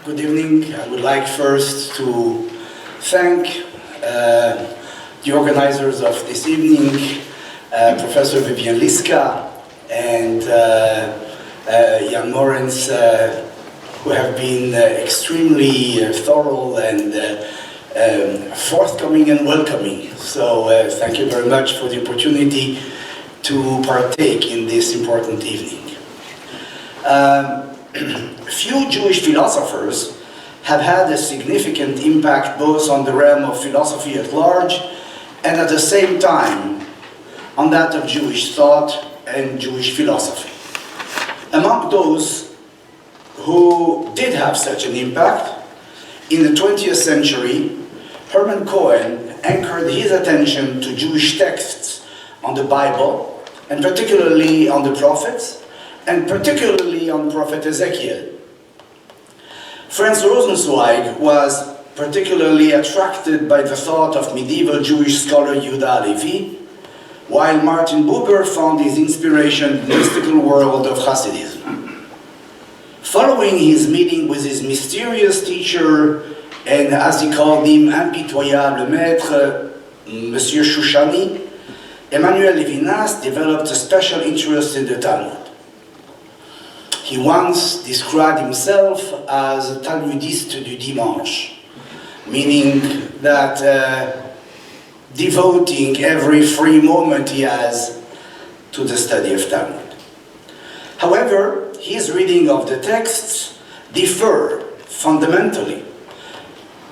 Good evening. I would like first to thank the organizers of this evening, Professor Vivian Liska and Jan Morens, who have been extremely thorough and forthcoming and welcoming. So thank you very much for the opportunity to partake in this important evening. Few Jewish philosophers have had a significant impact both on the realm of philosophy at large and at the same time on that of Jewish thought and Jewish philosophy. Among those who did have such an impact, in the 20th century, Hermann Cohen anchored his attention to Jewish texts on the Bible, and particularly on the prophets, and particularly on Prophet Ezekiel. Franz Rosenzweig was particularly attracted by the thought of medieval Jewish scholar Judah Halevy, while Martin Buber found his inspiration in the mystical world of Hassidism. Following his meeting with his mysterious teacher, and as he called him, impitoyable maître, Monsieur Chouchani, Emmanuel Levinas developed a special interest in the Talmud. He once described himself as a Talmudiste du dimanche, meaning that devoting every free moment he has to the study of Talmud. However, his reading of the texts differ fundamentally,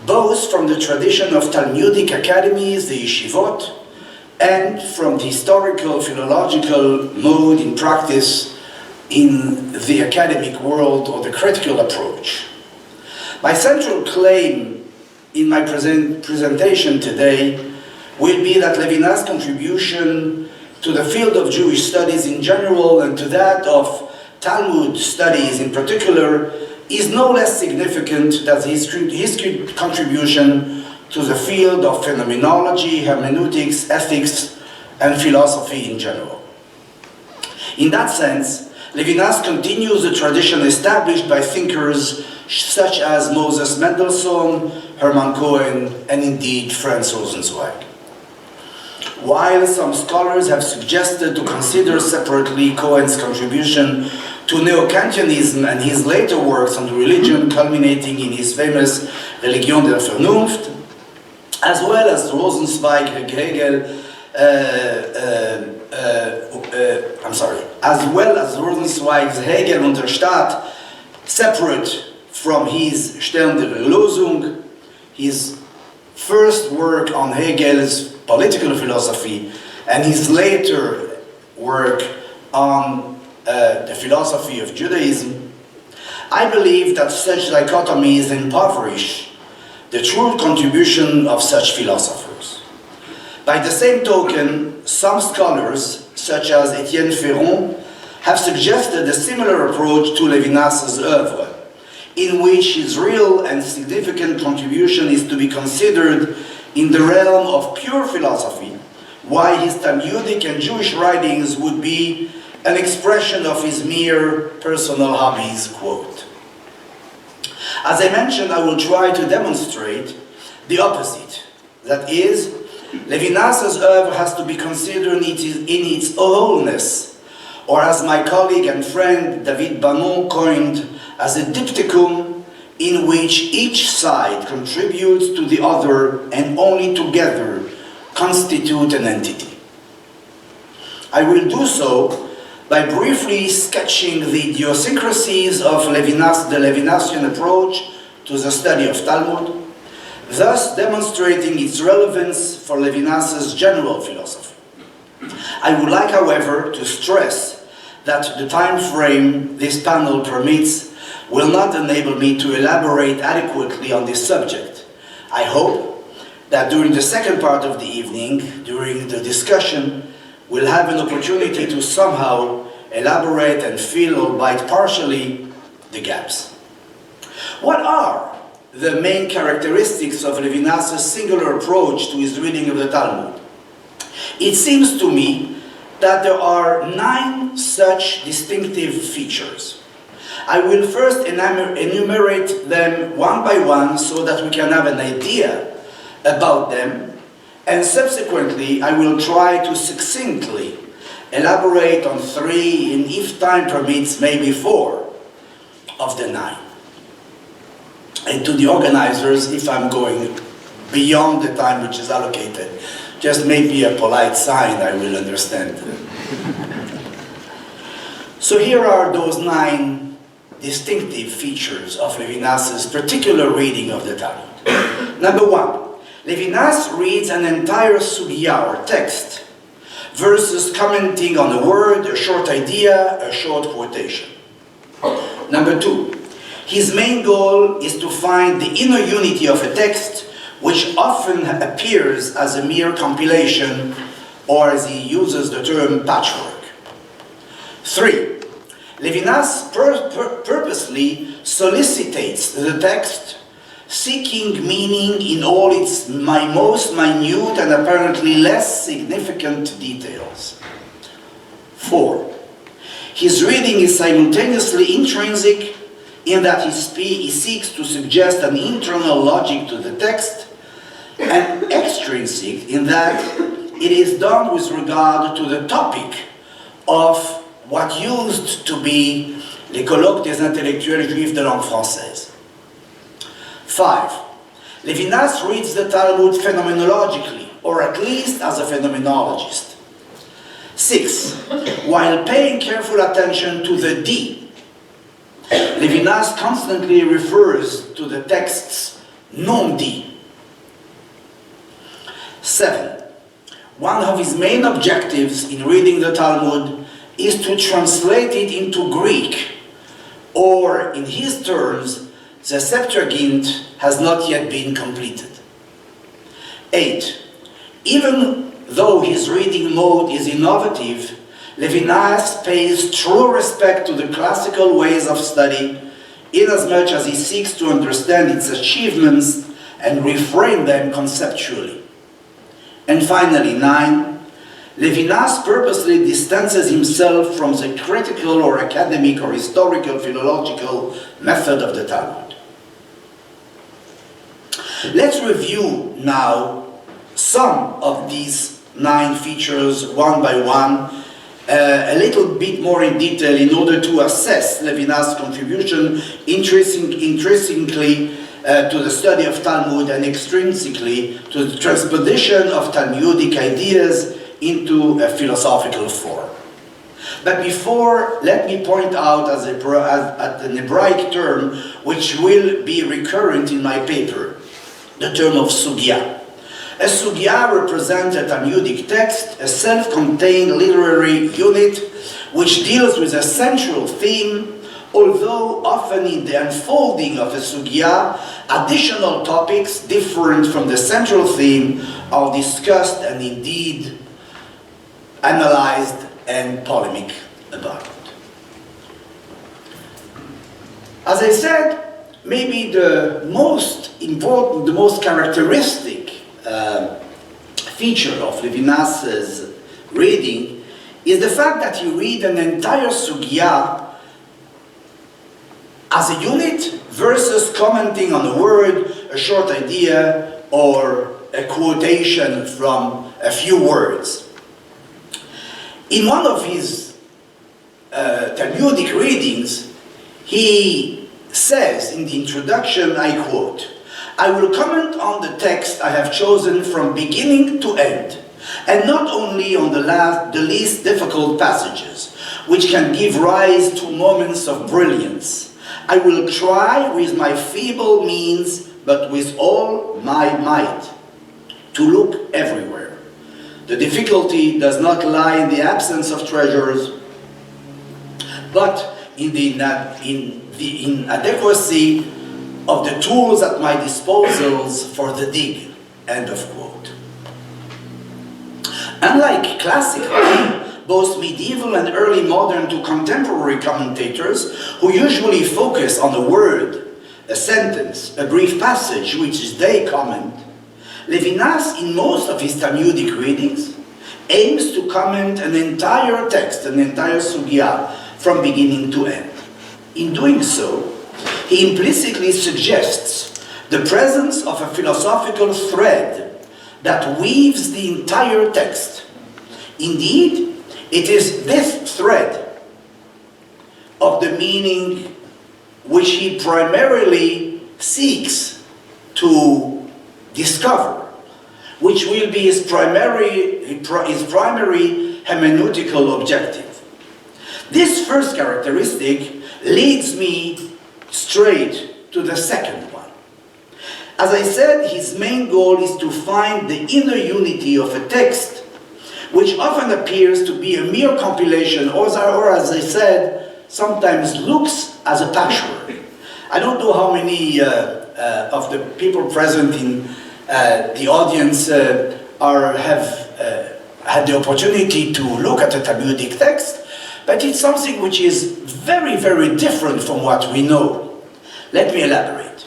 both from the tradition of Talmudic academies, the yeshivot, and from the historical philological mode in practice in the academic world or the critical approach. My central claim in my presentation today will be that Levinas' contribution to the field of Jewish studies in general and to that of Talmud studies in particular is no less significant than his contribution to the field of phenomenology, hermeneutics, ethics, and philosophy in general. In that sense, Levinas continues the tradition established by thinkers such as Moses Mendelssohn, Hermann Cohen, and indeed Franz Rosenzweig. While some scholars have suggested to consider separately Cohen's contribution to Neo-Kantianism and his later works on religion, culminating in his famous Religion der Vernunft, as well as Rosenzweig Hegel, as well as Rosenzweig's Hegel und der Staat, separate from his Stern der Erlösung, his first work on Hegel's political philosophy, and his later work on the philosophy of Judaism, I believe that such dichotomies impoverish the true contribution of such philosophers. By the same token, some scholars, such as Etienne Ferron, have suggested a similar approach to Levinas' oeuvre, in which his real and significant contribution is to be considered in the realm of pure philosophy, while his Talmudic and Jewish writings would be an expression of his mere personal hobbies, quote. As I mentioned, I will try to demonstrate the opposite. That is, Levinas' oeuvre has to be considered in its wholeness, or as my colleague and friend David Banon coined, as a diptychum in which each side contributes to the other and only together constitute an entity. I will do so by briefly sketching the idiosyncrasies of the Levinassian approach to the study of Talmud, thus demonstrating its relevance for Levinas' general philosophy. I would like, however, to stress that the time frame this panel permits will not enable me to elaborate adequately on this subject. I hope that during the second part of the evening, during the discussion, we'll have an opportunity to somehow elaborate and fill, albeit partially, the gaps. What are the main characteristics of Levinas' singular approach to his reading of the Talmud? It seems to me that there are 9 such distinctive features. I will first enumerate them one by one so that we can have an idea about them, and subsequently I will try to succinctly elaborate on 3, and if time permits, maybe 4 of the 9. And to the organizers, if I'm going beyond the time which is allocated, just maybe a polite sign, I will understand. So here are those 9 distinctive features of Levinas's particular reading of the Talmud. Number 1, Levinas reads an entire sugya or text versus commenting on a word, a short idea, a short quotation. Number 2, his main goal is to find the inner unity of a text, which often appears as a mere compilation, or as he uses the term, patchwork. 3, Levinas purposely solicitates the text, seeking meaning in all its most minute and apparently less significant details. 4, his reading is simultaneously intrinsic in that he seeks to suggest an internal logic to the text, and extrinsic in that it is done with regard to the topic of what used to be les colloques des intellectuels juifs de langue française. 5. Levinas reads the Talmud phenomenologically, or at least as a phenomenologist. 6. While paying careful attention to the D, Levinas constantly refers to the text's non-D. 7. One of his main objectives in reading the Talmud is to translate it into Greek, or in his terms, the Septuagint has not yet been completed. 8. Even though his reading mode is innovative, Levinas pays true respect to the classical ways of study, inasmuch as he seeks to understand its achievements and reframe them conceptually. And finally, 9. Levinas purposely distances himself from the critical or academic or historical philological method of the Talmud. Let's review now some of these 9 features one by one, a little bit more in detail in order to assess Levinas' contribution intrinsically to the study of Talmud and extrinsically to the transposition of Talmudic ideas into a philosophical form. But before, let me point out an Hebraic term which will be recurrent in my paper, the term of sugya. A sugya represents a Talmudic text, a self-contained literary unit which deals with a central theme, although often in the unfolding of a sugya, additional topics different from the central theme are discussed and indeed analyzed and polemic about it. As I said, maybe the most important, the most characteristic feature of Levinas's reading is the fact that he reads an entire sugya as a unit versus commenting on a word, a short idea, or a quotation from a few words. In one of his Talmudic readings, he says in the introduction, I quote, "I will comment on the text I have chosen from beginning to end, and not only on the least difficult passages, which can give rise to moments of brilliance. I will try with my feeble means, but with all my might, to look everywhere. The difficulty does not lie in the absence of treasures, but in the inadequacy of the tools at my disposals for the dig." End of quote. Unlike classical, both medieval and early modern to contemporary commentators, who usually focus on a word, a sentence, a brief passage which they comment, Levinas, in most of his Talmudic readings, aims to comment an entire text, an entire sugya, from beginning to end. In doing so, he implicitly suggests the presence of a philosophical thread that weaves the entire text. Indeed, it is this thread of the meaning which he primarily seeks to discover, which will be his primary hermeneutical objective. This first characteristic leads me straight to the second one. As I said, his main goal is to find the inner unity of a text, which often appears to be a mere compilation, or as I said, sometimes looks as a patchwork. I don't know how many of the people present in the audience have had the opportunity to look at the Talmudic text, but it's something which is very, very different from what we know. Let me elaborate.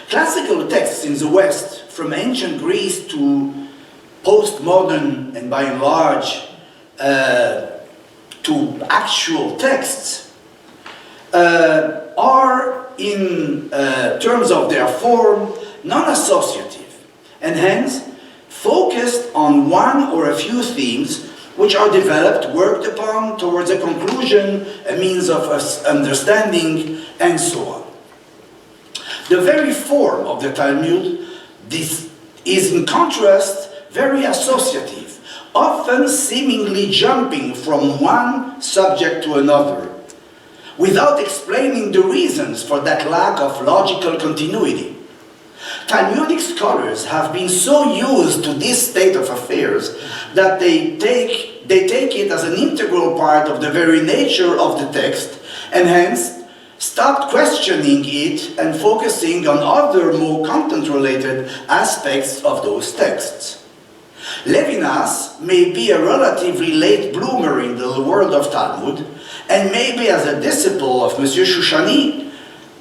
Classical texts in the West, from ancient Greece to postmodern and by and large to actual texts, are in terms of their form non-associative and hence focused on one or a few themes which are developed, worked upon towards a conclusion, a means of understanding, and so on. The very form of the Talmud is in contrast very associative, often seemingly jumping from one subject to another, without explaining the reasons for that lack of logical continuity. Talmudic scholars have been so used to this state of affairs that they take it as an integral part of the very nature of the text, and hence stopped questioning it and focusing on other more content-related aspects of those texts. Levinas may be a relatively late bloomer in the world of Talmud, and maybe as a disciple of Monsieur Chouchani,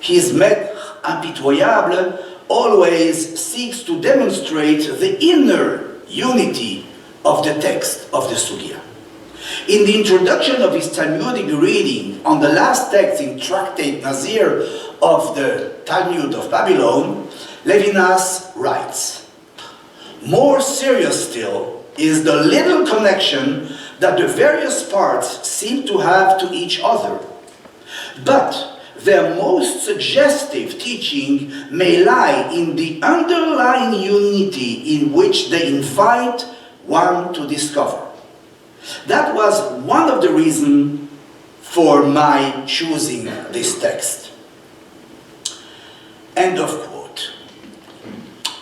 his maître impitoyable always seeks to demonstrate the inner unity of the text of the Sugya. In the introduction of his Talmudic reading on the last text in Tractate Nazir of the Talmud of Babylon, Levinas writes, "More serious still is the little connection that the various parts seem to have to each other. But their most suggestive teaching may lie in the underlying unity in which they invite one to discover." That was one of the reasons for my choosing this text. End of quote.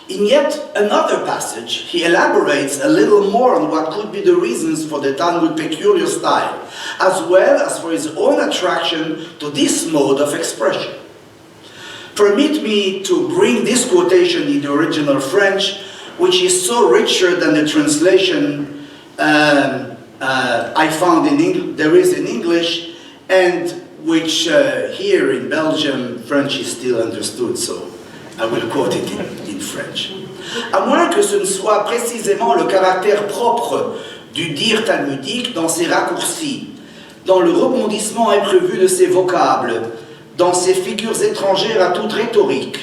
In yet another passage, he elaborates a little more on what could be the reasons for the Talmud's peculiar style, as well as for his own attraction to this mode of expression. Permit me to bring this quotation in the original French, which is so richer than the translation I found there is in English, and which here in Belgium, French is still understood, so I will quote it in French. À moins que ce ne soit précisément le caractère propre du dire talmudique dans ses raccourcis, dans le rebondissement imprévu de ses vocables, dans ses figures étrangères à toute rhétorique,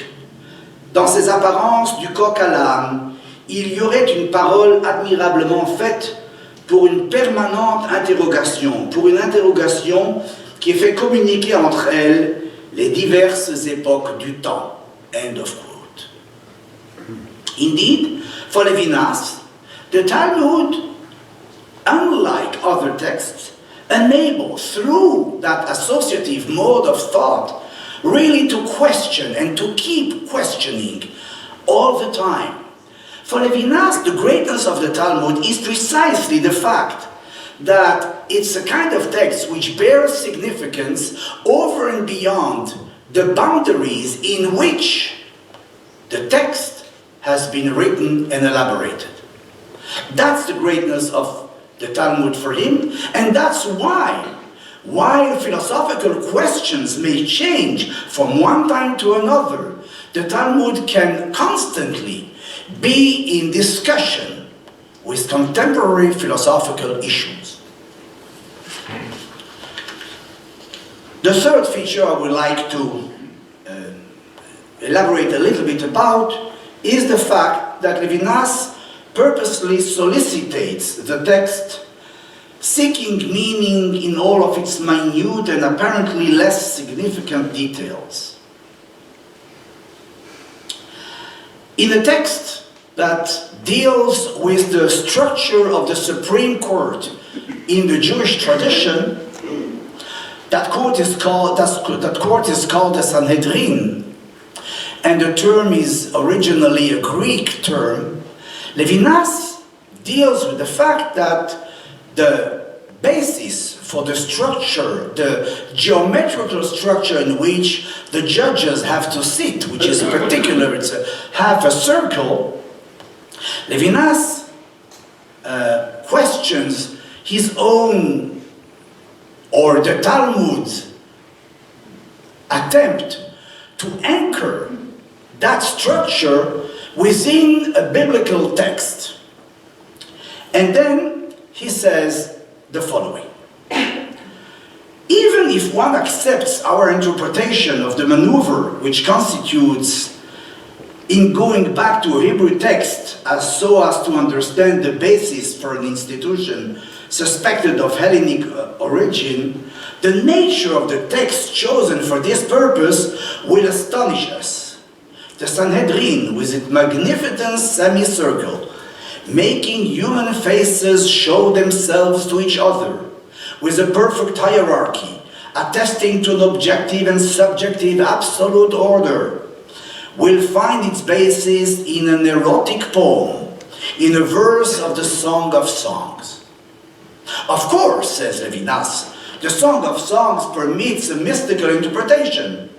dans ses apparences du coq à l'âne, il y aurait une parole admirablement faite pour une permanente interrogation, pour une interrogation qui fait communiquer entre elles les diverses époques du temps. End of quote. Indeed, for Levinas, the Talmud, unlike other texts, enables through that associative mode of thought really to question and to keep questioning all the time. For Levinas, the greatness of the Talmud is precisely the fact that it's a kind of text which bears significance over and beyond the boundaries in which the text has been written and elaborated. That's the greatness of the Talmud for him, and that's why, while philosophical questions may change from one time to another, the Talmud can constantly be in discussion with contemporary philosophical issues. The third feature I would like to elaborate a little bit about is the fact that Levinas purposely solicitates the text, seeking meaning in all of its minute and apparently less significant details. In a text that deals with the structure of the Supreme Court in the Jewish tradition, that court is called the Sanhedrin, and the term is originally a Greek term. Levinas deals with the fact that the basis for the structure, the geometrical structure in which the judges have to sit, which is particular, it's half a circle, Levinas questions his own, or the Talmud's, attempt to anchor that structure within a biblical text. And then he says the following: even if one accepts our interpretation of the maneuver which constitutes in going back to a Hebrew text so as to understand the basis for an institution suspected of Hellenic origin, the nature of the text chosen for this purpose will astonish us. The Sanhedrin, with its magnificent semicircle, making human faces show themselves to each other, with a perfect hierarchy, attesting to an objective and subjective absolute order, will find its basis in an erotic poem, in a verse of the Song of Songs. Of course, says Levinas, the Song of Songs permits a mystical interpretation,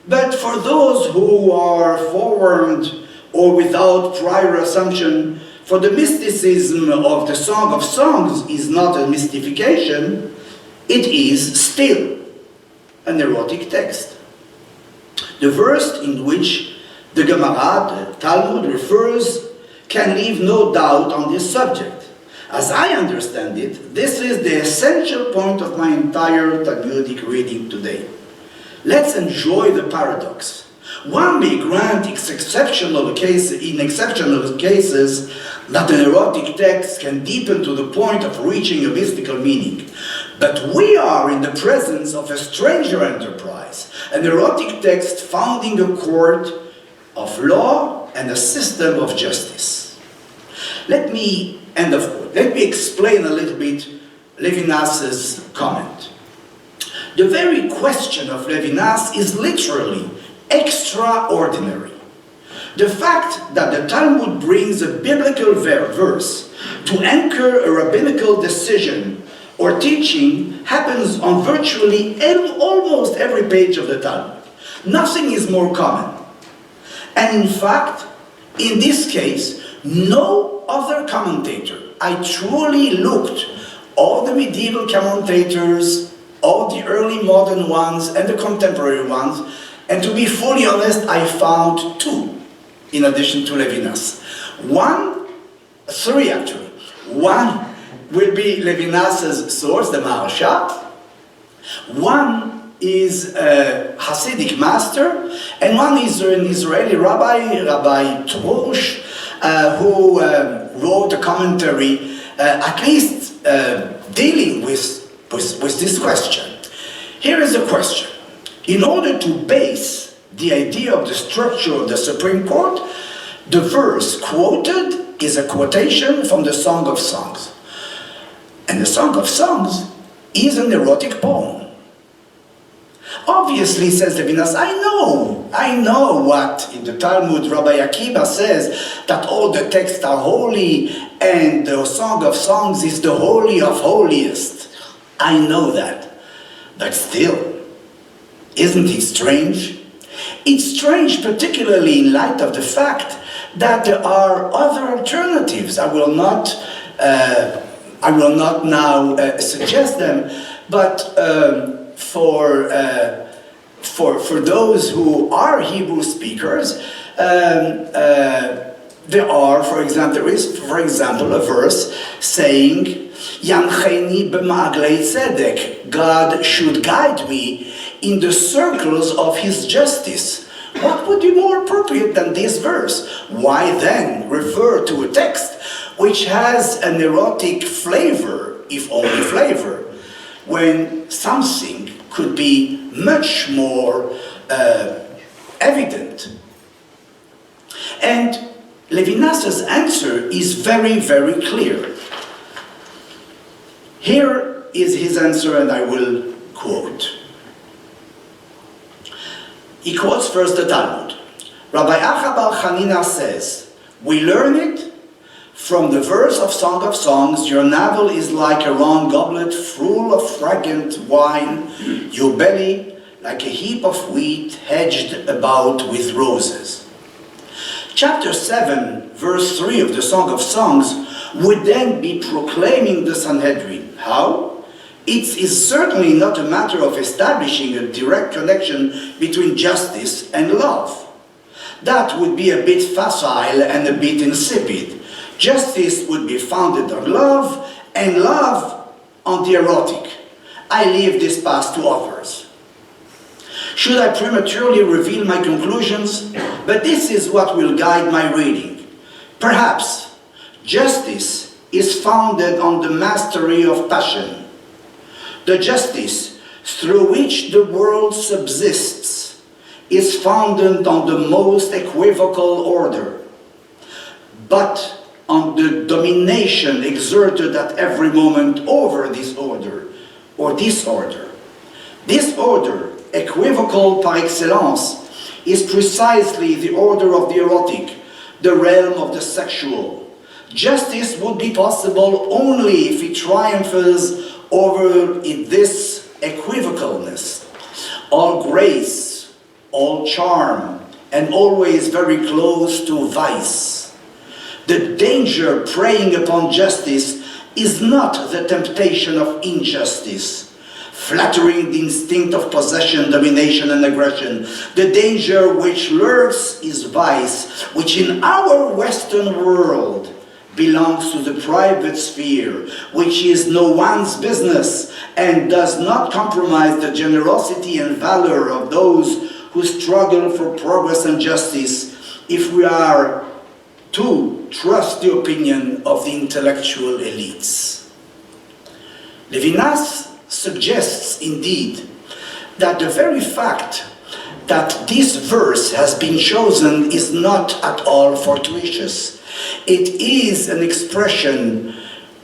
but for those who are forewarned or without prior assumption, for the mysticism of the Song of Songs is not a mystification, it is still an erotic text. The verse in which the Gemara, the Talmud, refers can leave no doubt on this subject. As I understand it, this is the essential point of my entire Talmudic reading today. Let's enjoy the paradox. One may grant in exceptional cases that an erotic text can deepen to the point of reaching a mystical meaning. But we are in the presence of a stranger enterprise, an erotic text founding a court of law and a system of justice. Let me explain a little bit Levinas's comment. The very question of Levinas is literally extraordinary. The fact that the Talmud brings a biblical verse to anchor a rabbinical decision or teaching happens on virtually almost every page of the Talmud. Nothing is more common. And in fact, in this case, no other commentator, I truly looked, all the medieval commentators, all the early modern ones and the contemporary ones, and to be fully honest, I found two in addition to Levinas. Three actually. One will be Levinas's source, the Maharsha. One is a Hasidic master, and one is an Israeli Rabbi Trosh, who wrote a commentary, at least dealing with this question. Here is the question. In order to base the idea of the structure of the Supreme Court, the verse quoted is a quotation from the Song of Songs. And the Song of Songs is an erotic poem. Obviously, says Levinas, I know what in the Talmud Rabbi Akiva says, that all the texts are holy and the Song of Songs is the holy of holiest. I know that. But still, isn't it strange? It's strange particularly in light of the fact that there are other alternatives. I will not now suggest them, but for those who are Hebrew speakers, there is, for example, a verse saying, Yancheni b'ma'aglei tzedek, God should guide me in the circles of his justice. What would be more appropriate than this verse? Why then refer to a text which has an erotic flavor, if only flavor, when something could be much more evident? And Levinas' answer is very, very clear. Here is his answer, and I will quote. He quotes first the Talmud. Rabbi Acha Bar Chanina says, "We learn it from the verse of Song of Songs, your navel is like a round goblet full of fragrant wine, your belly like a heap of wheat hedged about with roses." Chapter 7, verse 3 of the Song of Songs would then be proclaiming the Sanhedrin. How? It is certainly not a matter of establishing a direct connection between justice and love. That would be a bit facile and a bit insipid. Justice would be founded on love, and love on the erotic. I leave this path to others. Should I prematurely reveal my conclusions? But this is what will guide my reading. Perhaps justice is founded on the mastery of passion. The justice through which the world subsists is founded on the most equivocal order, but on the domination exerted at every moment over this order or disorder. This order, equivocal par excellence, is precisely the order of the erotic, the realm of the sexual. Justice would be possible only if it triumphs over in this equivocalness. All grace, all charm, and always very close to vice. The danger preying upon justice is not the temptation of injustice, flattering the instinct of possession, domination, and aggression. The danger which lurks is vice, which in our Western world belongs to the private sphere, which is no one's business and does not compromise the generosity and valor of those who struggle for progress and justice, if we are to trust the opinion of the intellectual elites. Levinas suggests indeed that the very fact that this verse has been chosen is not at all fortuitous. It is an expression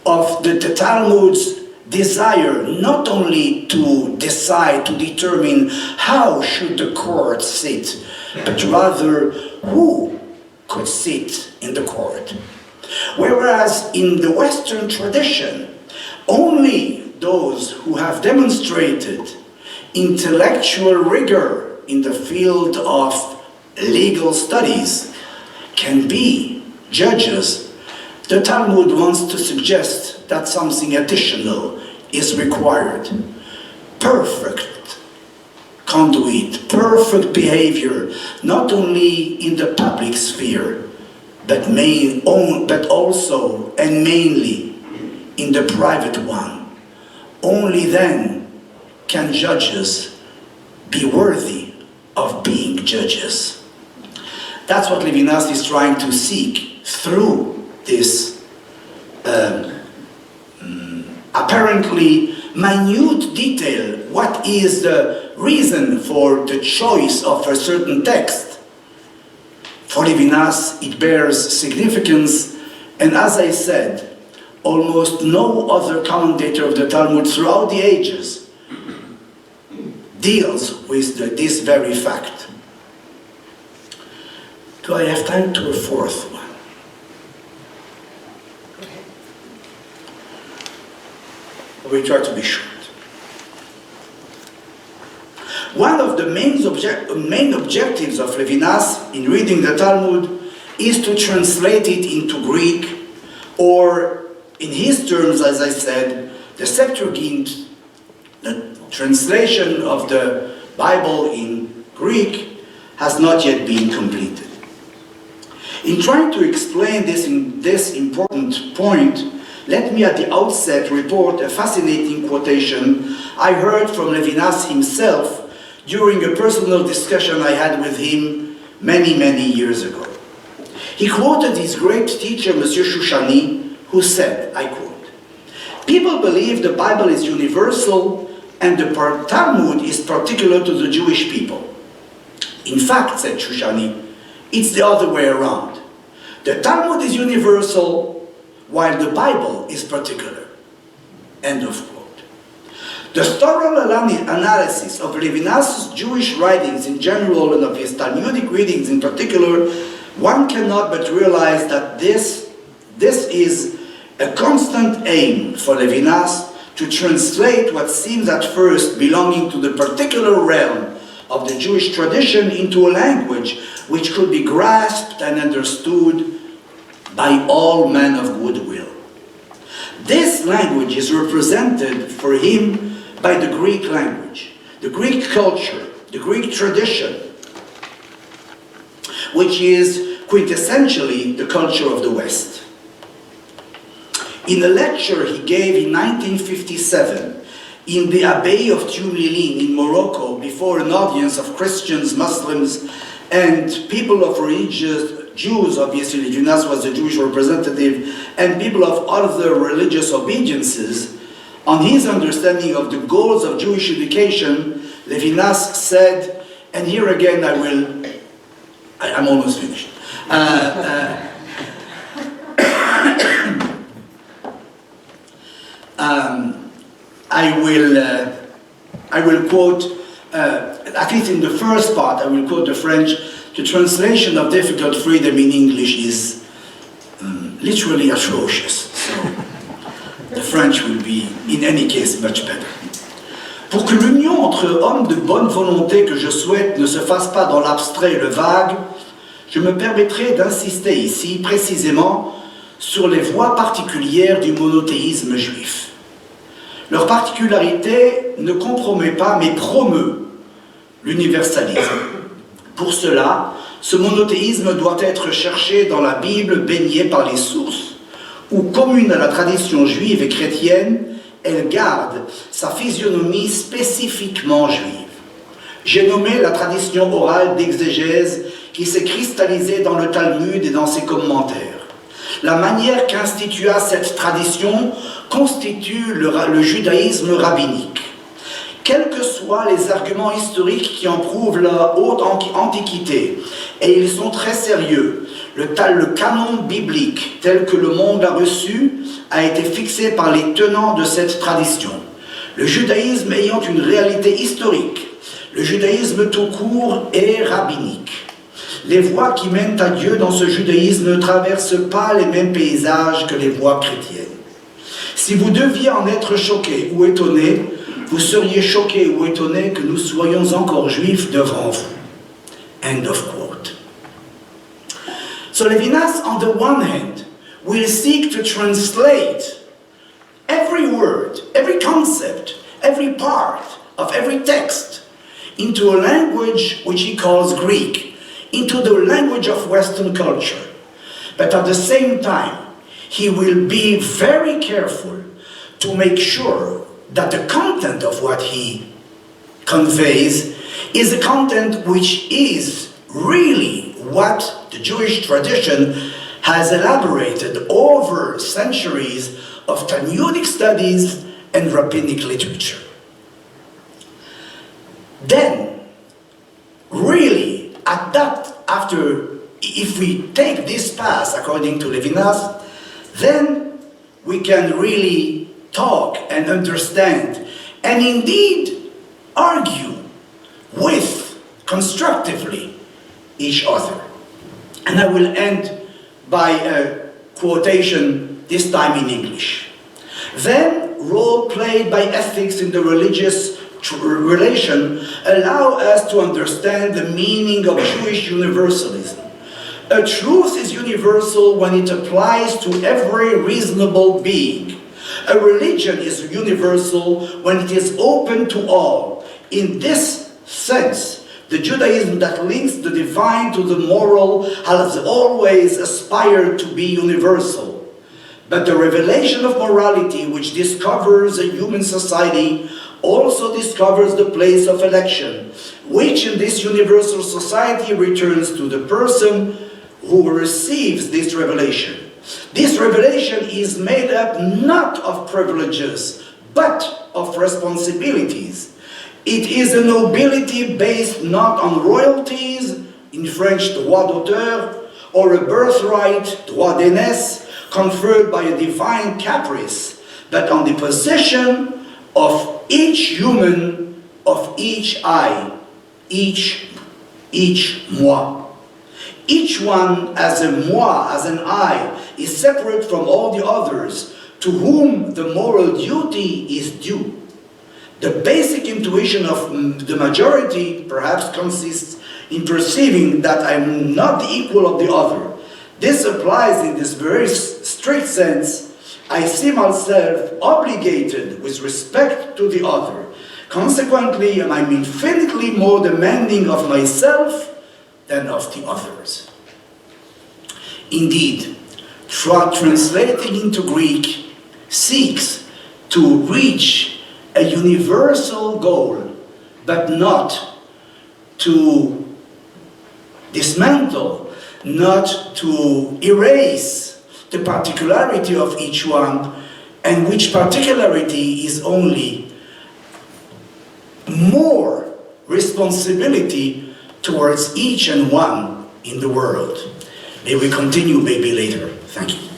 of the Talmud's desire not only to decide, to determine how should the court sit, but rather who could sit in the court. Whereas in the Western tradition, only those who have demonstrated intellectual rigor in the field of legal studies can be judges. The Talmud wants to suggest that something additional is required. Perfect conduit, perfect behavior, not only in the public sphere, but also and mainly in the private one. Only then can judges be worthy of being judges. That's what Levinas is trying to seek through this apparently minute detail. What is the reason for the choice of a certain text? For Levinas, it bears significance, and as I said, almost no other commentator of the Talmud throughout the ages deals with this very fact. Do I have time to a fourth one? We try to be short. One of the main objectives of Levinas in reading the Talmud is to translate it into Greek, or in his terms, as I said, the Septuagint, the translation of the Bible in Greek, has not yet been completed. In trying to explain this important point, let me at the outset report a fascinating quotation I heard from Levinas himself during a personal discussion I had with him many, many years ago. He quoted his great teacher, Monsieur Chouchani, who said, I quote, "People believe the Bible is universal and the Talmud is particular to the Jewish people. In fact," said Chouchani, "it's the other way around. The Talmud is universal while the Bible is particular." End of quote. The thorough analysis of Levinas' Jewish writings in general and of his Talmudic readings in particular, one cannot but realize that this is a constant aim for Levinas to translate what seems at first belonging to the particular realm of the Jewish tradition into a language which could be grasped and understood by all men of goodwill. This language is represented for him by the Greek language, the Greek culture, the Greek tradition, which is quintessentially the culture of the West. In a lecture he gave in 1957 in the Abbey of Tumlilin in Morocco before an audience of Christians, Muslims, and people of religious, Jews, obviously Levinas was the Jewish representative, and people of other religious obediences, on his understanding of the goals of Jewish education, Levinas said, and here again I'm almost finished. I will quote, at least in the first part, I will quote the French. The translation of difficult freedom in English is literally atrocious. So the French will be, in any case, much better. Pour que l'union entre hommes de bonne volonté que je souhaite ne se fasse pas dans l'abstrait et le vague, je me permettrai d'insister ici précisément sur les voies particulières du monothéisme juif. Leur particularité ne compromet pas mais promeut l'universalisme. Pour cela, ce monothéisme doit être cherché dans la Bible baignée par les sources, où, commune à la tradition juive et chrétienne, elle garde sa physionomie spécifiquement juive. J'ai nommé la tradition orale d'exégèse qui s'est cristallisée dans le Talmud et dans ses commentaires. La manière qu'institua cette tradition constitue le judaïsme rabbinique. Quels que soient les arguments historiques qui en prouvent la haute antiquité, et ils sont très sérieux, le canon biblique tel que le monde l'a reçu a été fixé par les tenants de cette tradition. Le judaïsme ayant une réalité historique, le judaïsme tout court est rabbinique. Les voies qui mènent à Dieu dans ce judaïsme ne traversent pas les mêmes paysages que les voies chrétiennes. Si vous deviez en être choqué ou étonné, vous seriez choqué ou étonné que nous soyons encore juifs devant vous. End of quote. So Levinas, on the one hand, will seek to translate every word, every concept, every part of every text into a language which he calls Greek, into the language of Western culture. But at the same time, he will be very careful to make sure that the content of what he conveys is a content which is really what the Jewish tradition has elaborated over centuries of Talmudic studies and rabbinic literature. Then, really, if we take this path according to Levinas, then we can really talk and understand and indeed argue with, constructively, each other. And I will end by a quotation, this time in English. Then, role played by ethics in the religious relation allow us to understand the meaning of Jewish universalism. A truth is universal when it applies to every reasonable being. A religion is universal when it is open to all. In this sense, the Judaism that links the divine to the moral has always aspired to be universal. But the revelation of morality, which discovers a human society, also discovers the place of election, which in this universal society returns to the person who receives this revelation. This revelation is made up not of privileges, but of responsibilities. It is a nobility based not on royalties, in French droit d'auteur, or a birthright, droit d'aînesse, conferred by a divine caprice, but on the possession of each human, of each I, each moi. Each one as a moi, as an I, is separate from all the others, to whom the moral duty is due. The basic intuition of the majority perhaps consists in perceiving that I am not the equal of the other. This applies in this very strict sense. I see myself obligated with respect to the other. Consequently, I am infinitely more demanding of myself than of the others. Indeed, translating into Greek seeks to reach a universal goal, but not to dismantle, not to erase the particularity of each one, and which particularity is only more responsibility towards each and one in the world. May we continue maybe later. Thank you.